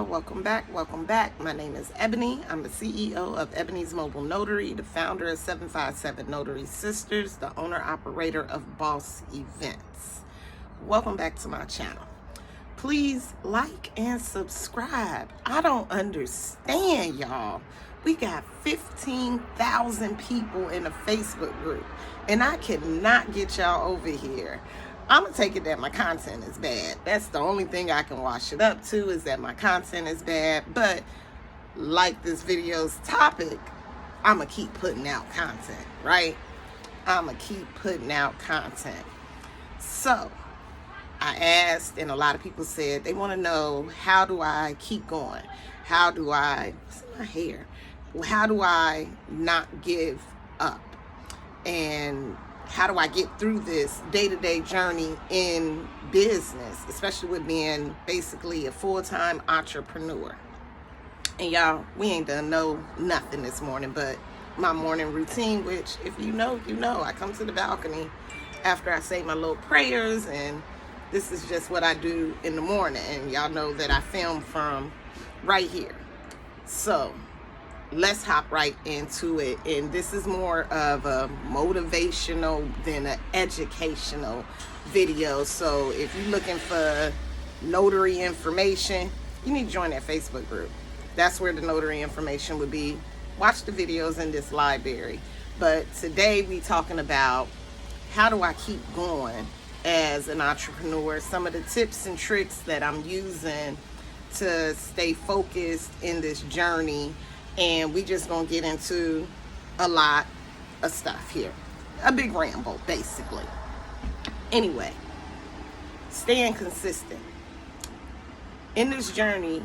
y'all. Welcome back. My name is Ebony. I'm the CEO of Ebony's Mobile Notary, the founder of 757 Notary Sisters, the owner-operator of Boss Events. Welcome back to my channel. Please like and subscribe. I don't understand, y'all. We got 15,000 people in a Facebook group, and I cannot get y'all over here. I'm going to take it that my content is bad. That's the only thing I can wash it up to, is that my content is bad. But like this video's topic, I'm going to keep putting out content, right? I'm going to keep putting out content. So I asked, and a lot of people said they want to know, how do I keep going? How do I, what's in my hair? How do I not give up? And how do I get through this day-to-day journey in business, especially with being basically a full-time entrepreneur? And y'all, we ain't done nothing this morning but my morning routine, which if you know, you know. I come to the balcony after I say my little prayers, and this is just what I do in the morning. And y'all know that I film from right here. So let's hop right into it. And this is more of a motivational than an educational video. So if you're looking for notary information, you need to join that Facebook group. That's where the notary information would be. Watch the videos in this library. But today we talking about, how do I keep going as an entrepreneur? Some of the tips and tricks that I'm using to stay focused in this journey. And we just gonna get into a lot of stuff here. A big ramble, basically. Anyway, staying consistent. In this journey,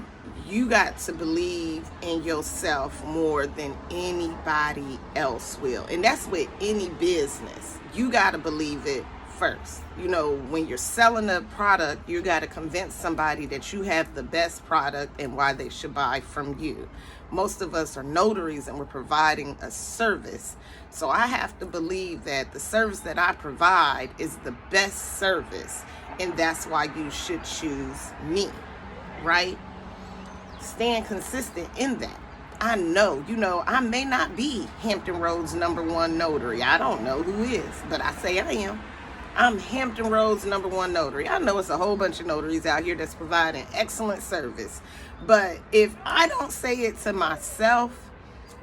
you got to believe in yourself more than anybody else will. And that's with any business. You gotta believe it first. You know, when you're selling a product, you got to convince somebody that you have the best product and why they should buy from you. Most of us are notaries and we're providing a service. So I have to believe that the service that I provide is the best service, and that's why you should choose me, right? Staying consistent in that. I know, I may not be Hampton Roads #1 notary. I don't know who is, but I say I am. I'm Hampton Roads #1 notary. I know it's a whole bunch of notaries out here that's providing excellent service. But if I don't say it to myself,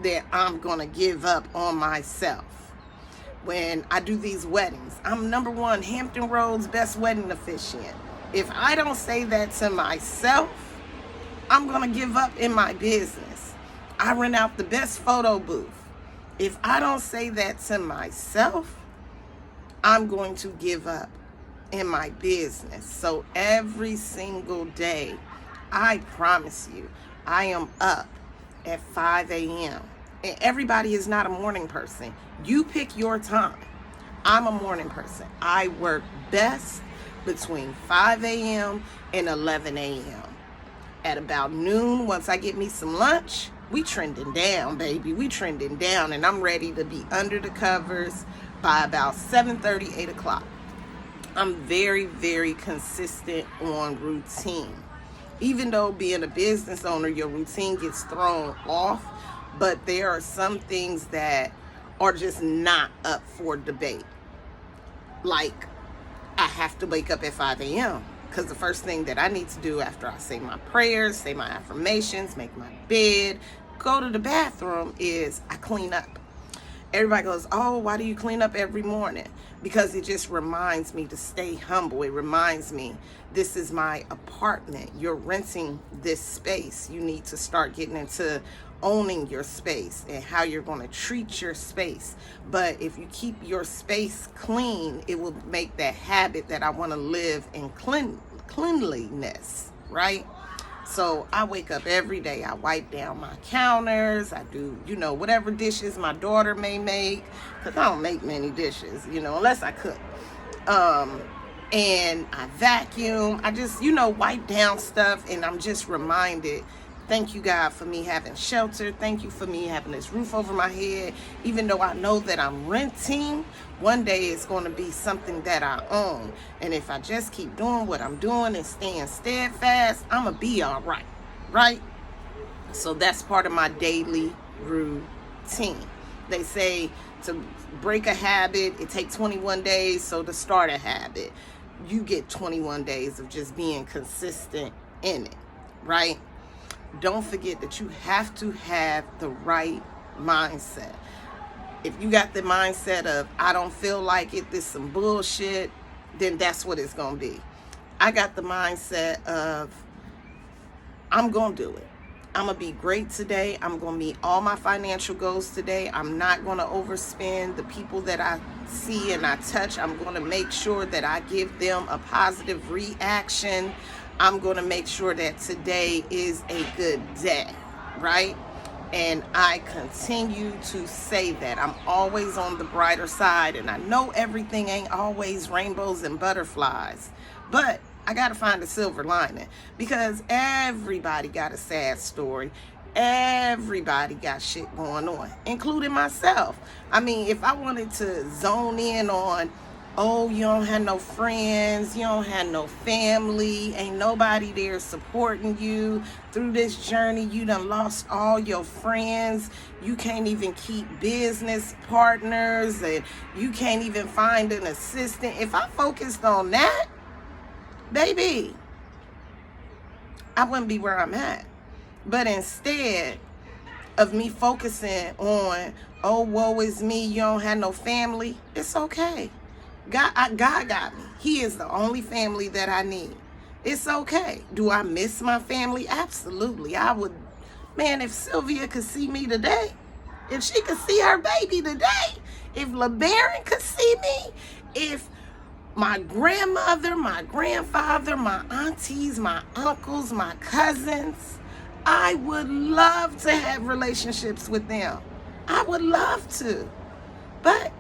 then I'm going to give up on myself. When I do these weddings, I'm #1 Hampton Roads best wedding officiant. If I don't say that to myself, I'm going to give up in my business. I rent out the best photo booth. If I don't say that to myself, I'm going to give up in my business. So every single day, I promise you, I am up at 5 a.m. And everybody is not a morning person. You pick your time. I'm a morning person. I work best between 5 a.m. and 11 a.m. At about noon, once I get me some lunch, we trending down, baby. We trending down, and I'm ready to be under the covers by about 7:30, 8 o'clock. I'm very, very consistent on routine. Even though being a business owner, your routine gets thrown off, but there are some things that are just not up for debate. Like, I have to wake up at 5 a.m. because the first thing that I need to do after I say my prayers, say my affirmations, make my bed, go to the bathroom, is I clean up. Everybody goes, oh, why do you clean up every morning? Because it just reminds me to stay humble. It reminds me, this is my apartment. You're renting this space. You need to start getting into owning your space and how you're going to treat your space. But if you keep your space clean, it will make that habit that I want to live in cleanliness, right? So I wake up every day, I wipe down my counters, I do, whatever dishes my daughter may make, because I don't make many dishes, unless I cook. And I vacuum, I just, wipe down stuff, and I'm just reminded, thank you, God, for me having shelter. Thank you for me having this roof over my head. Even though I know that I'm renting, one day it's going to be something that I own. And if I just keep doing what I'm doing and staying steadfast, I'm going to be all right. right? So that's part of my daily routine. They say to break a habit, it takes 21 days. So to start a habit, you get 21 days of just being consistent in it, right? Don't forget that you have to have the right mindset. If you got the mindset of, I don't feel like it, this some bullshit, then that's what it's going to be. I got the mindset of, I'm going to do it. I'm going to be great today. I'm going to meet all my financial goals today. I'm not going to overspend. The people that I see and I touch, I'm going to make sure that I give them a positive reaction. I'm going to make sure that today is a good day, right? And I continue to say that. I'm always on the brighter side, and I know everything ain't always rainbows and butterflies, but I got to find a silver lining, because everybody got a sad story. Everybody got shit going on, including myself. I mean, if I wanted to zone in on, oh, you don't have no friends, you don't have no family, ain't nobody there supporting you through this journey, you done lost all your friends, you can't even keep business partners, and you can't even find an assistant. If I focused on that, baby, I wouldn't be where I'm at. But instead of me focusing on, oh, woe is me, you don't have no family, it's okay. God got me. He is the only family that I need. It's okay. Do I miss my family? Absolutely. I would, man, if Sylvia could see me today, if she could see her baby today, if LeBaron could see me, if my grandmother, my grandfather, my aunties, my uncles, my cousins, I would love to have relationships with them. I would love to. But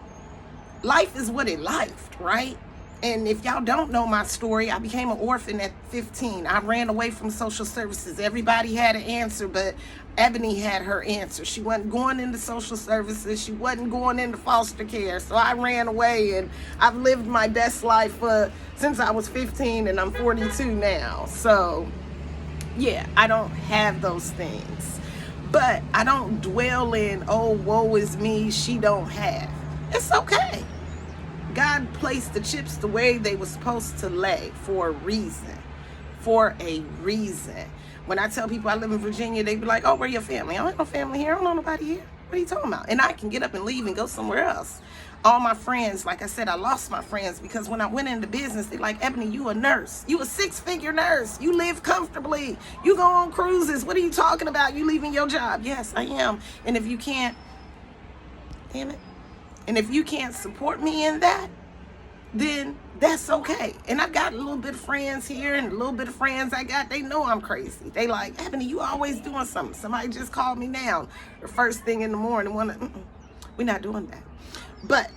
life is what it lifed, right? And if y'all don't know my story, I became an orphan at 15. I ran away from social services. Everybody had an answer, but Ebony had her answer. She wasn't going into social services. She wasn't going into foster care. So I ran away, and I've lived my best life since I was 15, and I'm 42 now. So yeah, I don't have those things. But I don't dwell in, oh, woe is me, she don't have. It's okay. God placed the chips the way they were supposed to lay for a reason. For a reason. When I tell people I live in Virginia, they be like, oh, where your family? I don't have no family here. I don't know nobody here. What are you talking about? And I can get up and leave and go somewhere else. All my friends, like I said, I lost my friends because when I went into business, they're like, Ebony, you a nurse. You a 6-figure nurse. You live comfortably. You go on cruises. What are you talking about? You leaving your job? Yes, I am. And if you can't, damn it. And if you can't support me in that, then that's okay. And I got a little bit of friends here and a little bit of friends I got, they know I'm crazy. They like, Ebony, you always doing something. Somebody just called me now, the first thing in the morning. We're not doing that. But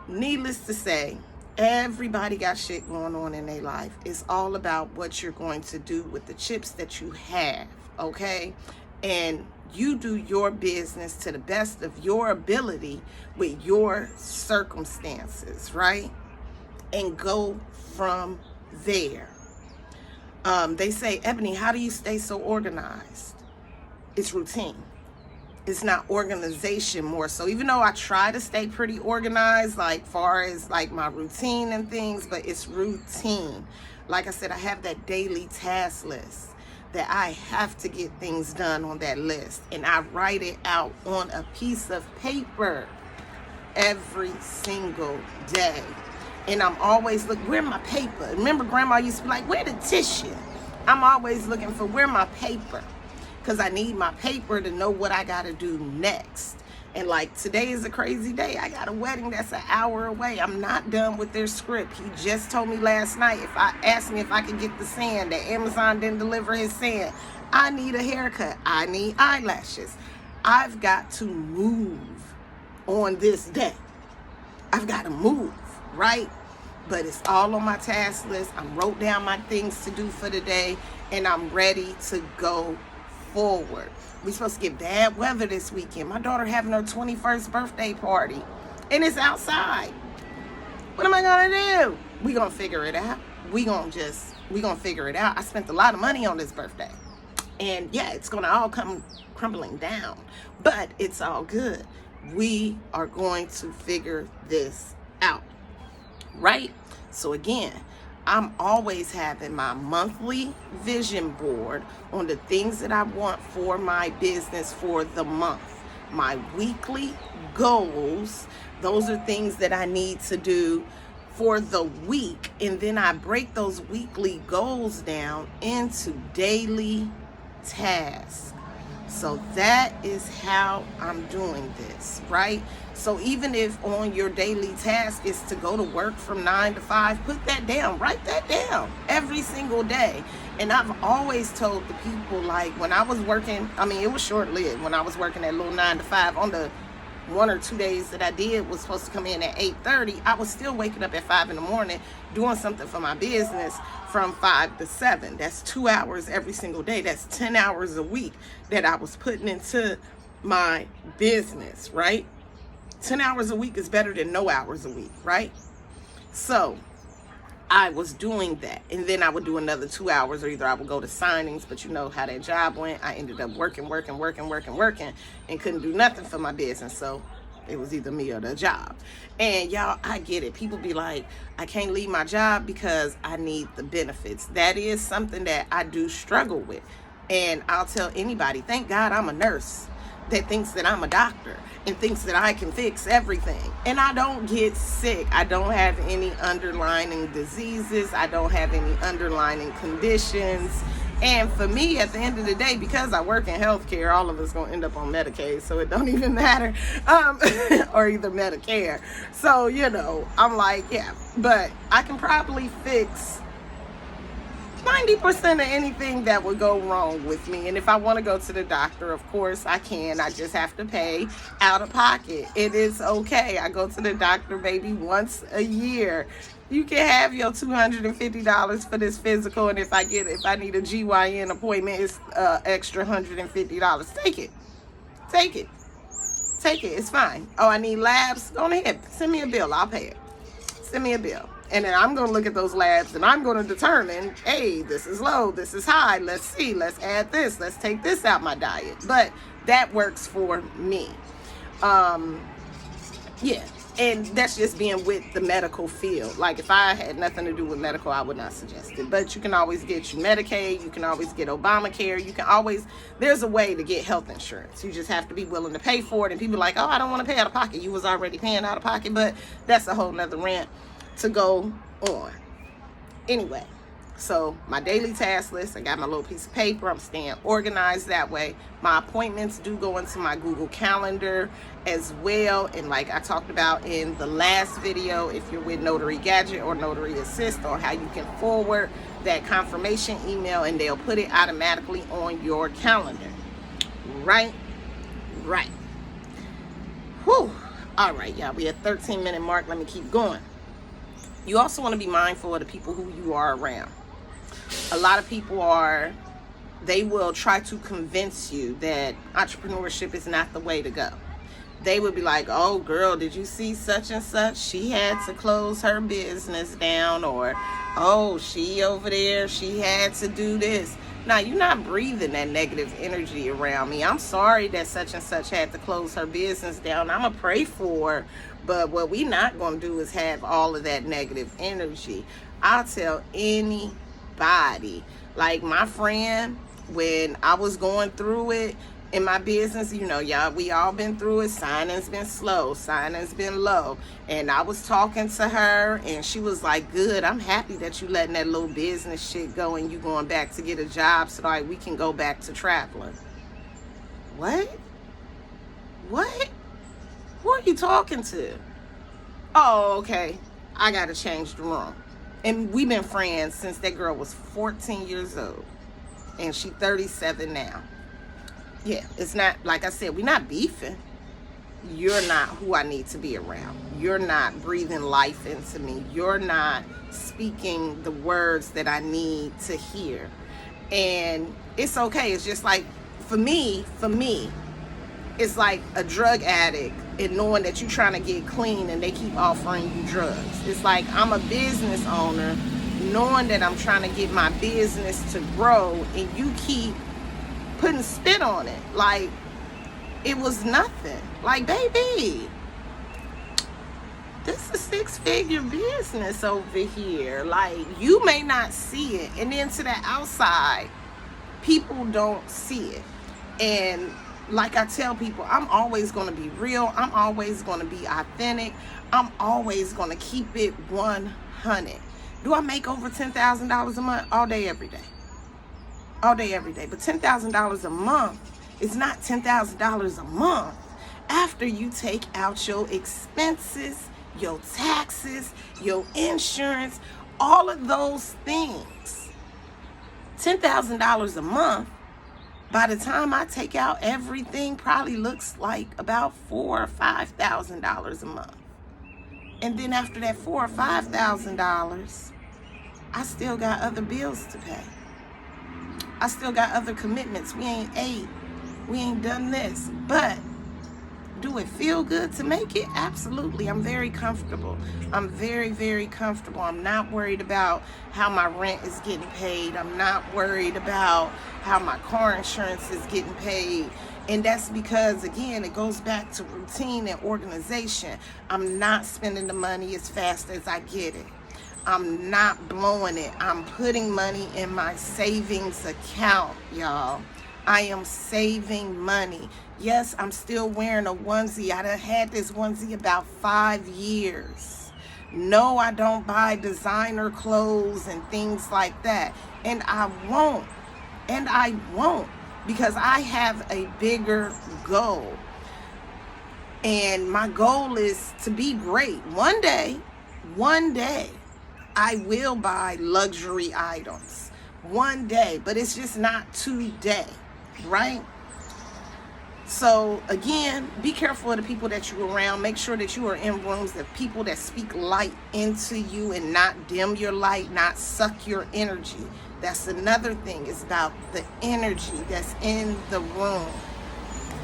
needless to say, everybody got shit going on in their life. It's all about what you're going to do with the chips that you have, okay? And you do your business to the best of your ability with your circumstances, right? And go from there. They say, Ebony, how do you stay so organized? It's routine. It's not organization more so. Even though I try to stay pretty organized, like far as like my routine and things, but it's routine. Like I said, I have that daily task list that I have to get things done on that list. And I write it out on a piece of paper every single day. And I'm always looking, where my paper? Remember grandma used to be like, where the tissue? I'm always looking for where my paper, because I need my paper to know what I got to do next. And like today is a crazy day. I got a wedding that's an hour away. I'm not done with their script. He just told me last night, if I asked me if I could get the sand, that Amazon didn't deliver his sand. I need a haircut. I need eyelashes. I've got to move on this day. I've got to move, right? But it's all on my task list. I wrote down my things to do for the day, and I'm ready to go forward. We're supposed to get bad weather this weekend. My daughter having her 21st birthday party, and it's outside. What am I gonna do? We gonna figure it out. We gonna figure it out. I spent a lot of money on this birthday. And yeah, it's going to all come crumbling down, but it's all good. We are going to figure this out, right? So again, I'm always having my monthly vision board on the things that I want for my business for the month. My weekly goals, those are things that I need to do for the week. And then I break those weekly goals down into daily tasks. So that is how I'm doing this, right? So even if on your daily task is to go to work from 9 to 5, put that down, write that down every single day. And I've always told the people, like when I was working, I mean, it was short-lived when I was working that little 9 to 5. On the 1 or 2 days that I did was supposed to come in at 8:30, I was still waking up at 5 in the morning doing something for my business from 5 to 7. That's 2 hours every single day. That's 10 hours a week that I was putting into my business, right? 10 hours a week is better than no hours a week, right? So I was doing that. And then I would do another 2 hours, or either I would go to signings, but you know how that job went. I ended up working, and couldn't do nothing for my business. So it was either me or the job. And y'all, I get it. People be like, I can't leave my job because I need the benefits. That is something that I do struggle with. And I'll tell anybody, thank God I'm a nurse that thinks that I'm a doctor and thinks that I can fix everything. And I don't get sick. I don't have any underlying diseases. I don't have any underlying conditions. And for me, at the end of the day, because I work in healthcare, all of us going to end up on Medicaid, so it don't even matter, or either Medicare. So, you know, I'm like, yeah, but I can probably fix 90% of anything that would go wrong with me. And if I want to go to the doctor, of course I can. I just have to pay out of pocket. It is okay. I go to the doctor maybe once a year. You can have your $250 for this physical, and if I need a GYN appointment, it's extra $150. Take it. It's fine. Oh, I need labs. Go ahead, send me a bill. I'll pay it. Send me a bill. And then I'm going to look at those labs and I'm going to determine, hey, this is low, this is high. Let's see, let's add this, let's take this out my diet. But that works for me. Yeah. And that's just being with the medical field. Like if I had nothing to do with medical, I would not suggest it. But you can always get your Medicaid. You can always get Obamacare. There's a way to get health insurance. You just have to be willing to pay for it. And people are like, oh, I don't want to pay out of pocket. You was already paying out of pocket. But that's a whole nother rant to go on. Anyway, so my daily task list, I got my little piece of paper. I'm staying organized that way. My appointments do go into my Google Calendar as well. And like I talked about in the last video, if you're with Notary Gadget or Notary Assist, on how you can forward that confirmation email and they'll put it automatically on your calendar. Right. Whew. All right, y'all. We at 13-minute mark. Let me keep going. You also want to be mindful of the people who you are around. A lot of people they will try to convince you that entrepreneurship is not the way to go. They would be like, oh girl, did you see such and such? She had to close her business down, or oh, she over there, she had to do this. Now, you're not breathing that negative energy around me. I'm sorry that such and such had to close her business down. I'm going to pray for her. But what we not going to do is have all of that negative energy. I'll tell anybody, like my friend, when I was going through it in my business, you know, y'all, we all been through it. Signing's been slow. Signing's been low. And I was talking to her and she was like, good, I'm happy that you letting that little business shit go and you going back to get a job so that we can go back to traveling. What? Who are you talking to? Oh, okay. I got to change the room. And we've been friends since that girl was 14 years old. And she's 37 now. Yeah, it's not, like I said, we're not beefing. You're not who I need to be around. You're not breathing life into me. You're not speaking the words that I need to hear. And it's okay. It's just like, for me, it's like a drug addict and knowing that you're trying to get clean and they keep offering you drugs. It's like I'm a business owner knowing that I'm trying to get my business to grow and you keep putting spit on it like it was nothing. Like, baby, this is a 6-figure business over here. Like, you may not see it, and then to the outside, people don't see it. And like I tell people, I'm always going to be real. I'm always going to be authentic. I'm always going to keep it 100. Do I make over $10,000 a month? All day, every day. All day, every day. But $10,000 a month is not $10,000 a month after you take out your expenses, your taxes, your insurance, all of those things. $10,000 a month, by the time I take out everything, probably looks like about $4,000 or $5,000 a month. And then after that $4,000 or $5,000, I still got other bills to pay. I still got other commitments. We ain't ate. We ain't done this. But do it feel good to make it? Absolutely. I'm very comfortable. I'm very, very comfortable. I'm not worried about how my rent is getting paid. I'm not worried about how my car insurance is getting paid. And that's because, again, it goes back to routine and organization. I'm not spending the money as fast as I get it. I'm not blowing it. I'm putting money in my savings account, y'all. I am saving money. Yes, I'm still wearing a onesie. I done had this onesie about 5 years. No, I don't buy designer clothes and things like that. And I won't. And I won't, because I have a bigger goal. And my goal is to be great. One day, I will buy luxury items. One day, but it's just not today, right? So again, be careful of the people that you're around. Make sure that you are in rooms of people that speak light into you and not dim your light, not suck your energy. That's another thing. It's about the energy that's in the room.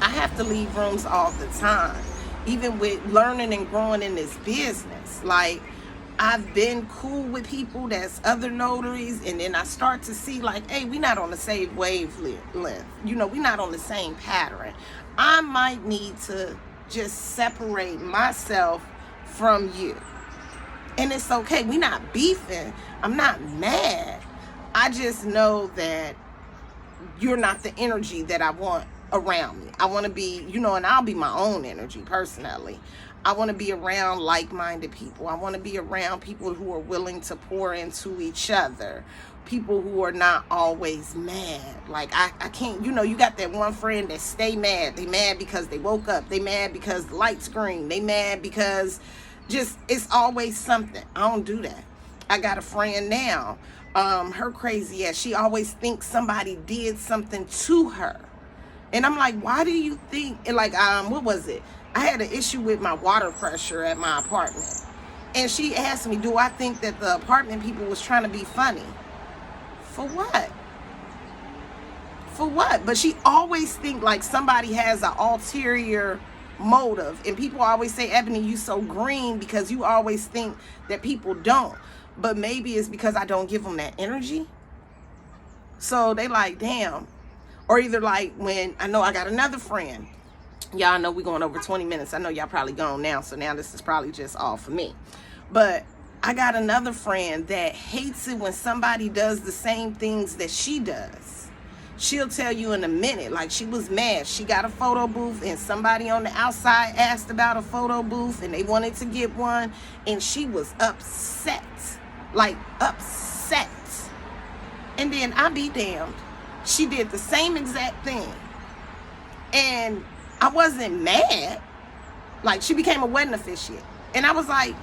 I have to leave rooms all the time, even with learning and growing in this business. Like, I've been cool with people that's other notaries, and then I start to see like, hey, we're not on the same wavelength. You know, we're not on the same pattern. I might need to just separate myself from you. And it's okay. We're not beefing. I'm not mad. I just know that you're not the energy that I want around me. I want to be, you know, and I'll be my own energy personally. I want to be around like-minded people. I want to be around people who are willing to pour into each other. People who are not always mad. Like, I can't, you know, you got that one friend that stay mad. They mad because they woke up. They mad because the lights green. They mad because just, it's always something. I don't do that. I got a friend now. Her crazy ass. She always thinks somebody did something to her. And I'm like, why do you think, and like, what was it? I had an issue with my water pressure at my apartment. And she asked me, do I think that the apartment people was trying to be funny? For what? For what? But she always think like somebody has an ulterior motive. And people always say, Ebony, you so green because you always think that people don't. But maybe it's because I don't give them that energy. So they like, damn. Or either like when I know I got another friend. Y'all know we going over 20 minutes. I know y'all probably gone now. So now this is probably just all for me. But I got another friend that hates it when somebody does the same things that she does. She'll tell you in a minute, like she was mad. She got a photo booth and somebody on the outside asked about a photo booth and they wanted to get one. And she was upset, like upset. And then I be damned. She did the same exact thing. And I wasn't mad. Like, she became a wedding officiant. And I was like,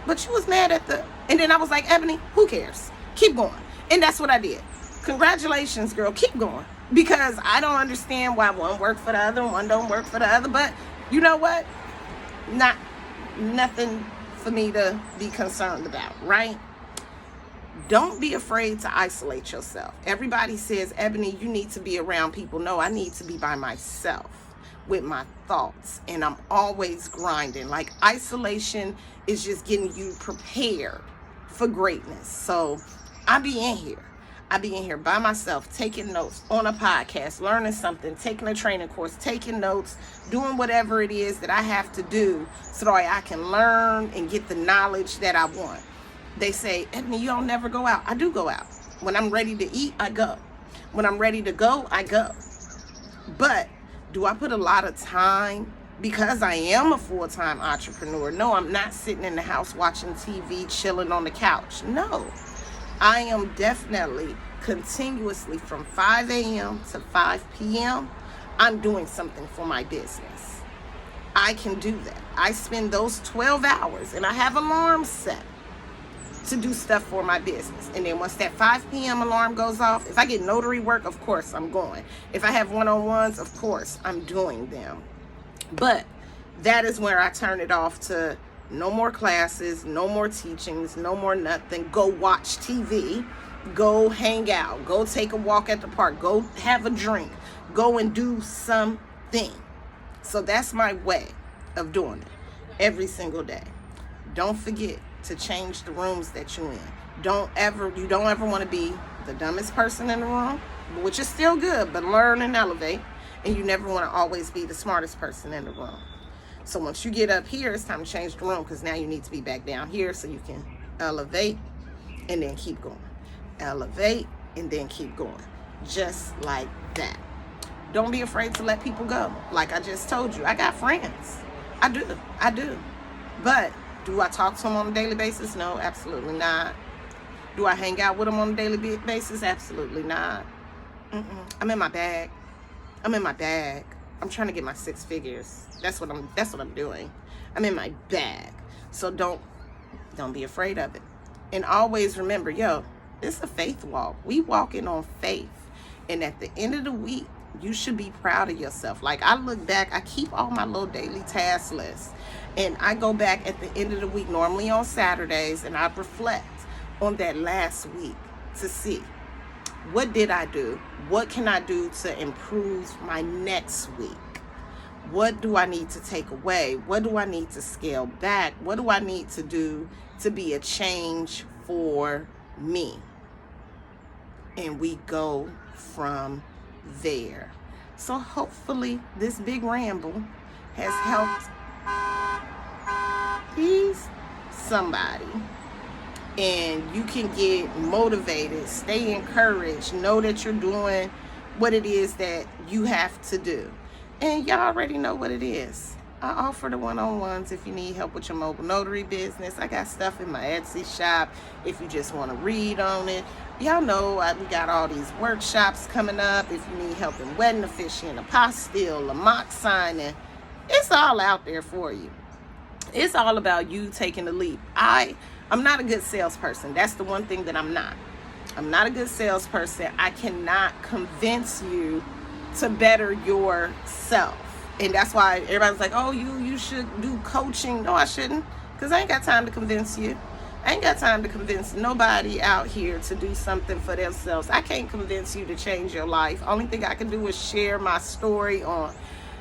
but you was mad at the... And then I was like, Ebony, who cares? Keep going. And that's what I did. Congratulations, girl. Keep going. Because I don't understand why one worked for the other and one don't work for the other. But you know what? Nothing for me to be concerned about, right? Don't be afraid to isolate yourself. Everybody says, Ebony, you need to be around people. No, I need to be by myself with my thoughts. And I'm always grinding. Like, isolation is just getting you prepared for greatness. So I be in here. I be in here by myself, taking notes on a podcast, learning something, taking a training course, taking notes, doing whatever it is that I have to do so that I can learn and get the knowledge that I want. They say, Ebony, you don't never go out. I do go out. When I'm ready to eat, I go. When I'm ready to go, I go. But do I put a lot of time because I am a full-time entrepreneur? No, I'm not sitting in the house watching TV, chilling on the couch. No. I am definitely continuously from 5 a.m. to 5 p.m. I'm doing something for my business. I can do that. I spend those 12 hours and I have alarms set to do stuff for my business. And then once that 5 p.m. alarm goes off, if I get notary work, of course I'm going. If I have one-on-ones, of course I'm doing them. But that is where I turn it off to no more classes, no more teachings, no more nothing. Go watch TV, go hang out, go take a walk at the park, go have a drink, go and do something. So that's my way of doing it every single day. Don't forget to change the rooms that you're in. You don't ever want to be the dumbest person in the room, which is still good, but learn and elevate. And you never want to always be the smartest person in the room. So once you get up here, it's time to change the room, because now you need to be back down here so you can elevate and then keep going. Elevate and then keep going. Just like that. Don't be afraid to let people go. Like I just told you, I got friends. I do. But do I talk to them on a daily basis? No, absolutely not. Do I hang out with them on a daily basis? Absolutely not. I'm in my bag. I'm trying to get my 6 figures. That's what I'm doing. I'm in my bag. So don't be afraid of it. And always remember, it's a faith walk. We walking on faith. And at the end of the week, you should be proud of yourself. Like I look back, I keep all my little daily task lists. And I go back at the end of the week, normally on Saturdays, and I reflect on that last week to see, what did I do? What can I do to improve my next week? What do I need to take away? What do I need to scale back? What do I need to do to be a change for me? And we go from there. So hopefully this big ramble has helped somebody. And you can get motivated, stay encouraged, know that you're doing what it is that you have to do. And y'all already know what it is. I offer the one-on-ones if you need help with your mobile notary business. I got stuff in my Etsy shop if you just want to read on it. Y'all know we got all these workshops coming up if you need help in wedding officiant, apostille, a mock signing. It's all out there for you. It's all about you taking the leap. I'm not a good salesperson. That's the one thing that I'm not. I'm not a good salesperson. I cannot convince you to better yourself. And that's why everybody's like, oh, you should do coaching. No, I shouldn't, because I ain't got time to convince you. I ain't got time to convince nobody out here to do something for themselves. I can't convince you to change your life. Only thing I can do is share my story on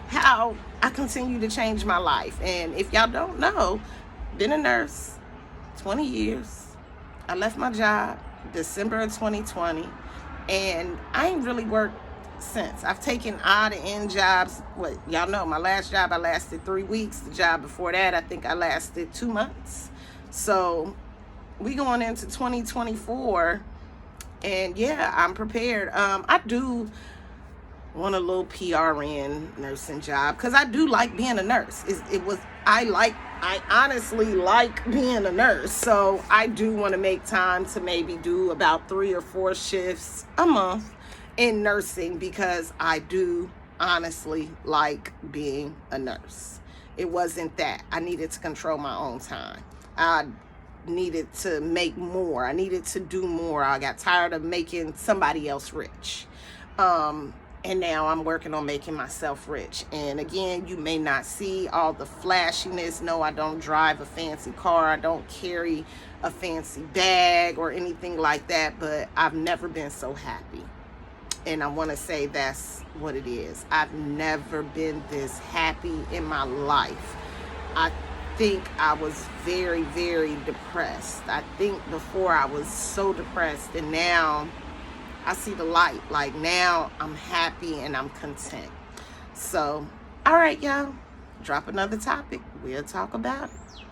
how I continue to change my life. And if y'all don't know, been a nurse 20 years. I left my job December of 2020, and I ain't really worked since. I've taken odd and end jobs. Y'all know my last job I lasted 3 weeks. The job before that I think I lasted 2 months. So we going into 2024, and yeah, I'm prepared. I do want a little PRN nursing job because I do like being a nurse. I honestly like being a nurse, so I do want to make time to maybe do about 3 or 4 shifts a month in nursing, because I do honestly like being a nurse. It wasn't that I needed to control my own time. I needed to make more. I needed to do more. I got tired of making somebody else rich. And now I'm working on making myself rich. And again, you may not see all the flashiness. No, I don't drive a fancy car. I don't carry a fancy bag or anything like that. But I've never been so happy. And I want to say that's what it is. I've never been this happy in my life. I think I was very, very depressed. I think before I was so depressed, and now I see the light. Like now I'm happy and I'm content. So, all right, y'all. Drop another topic. We'll talk about it.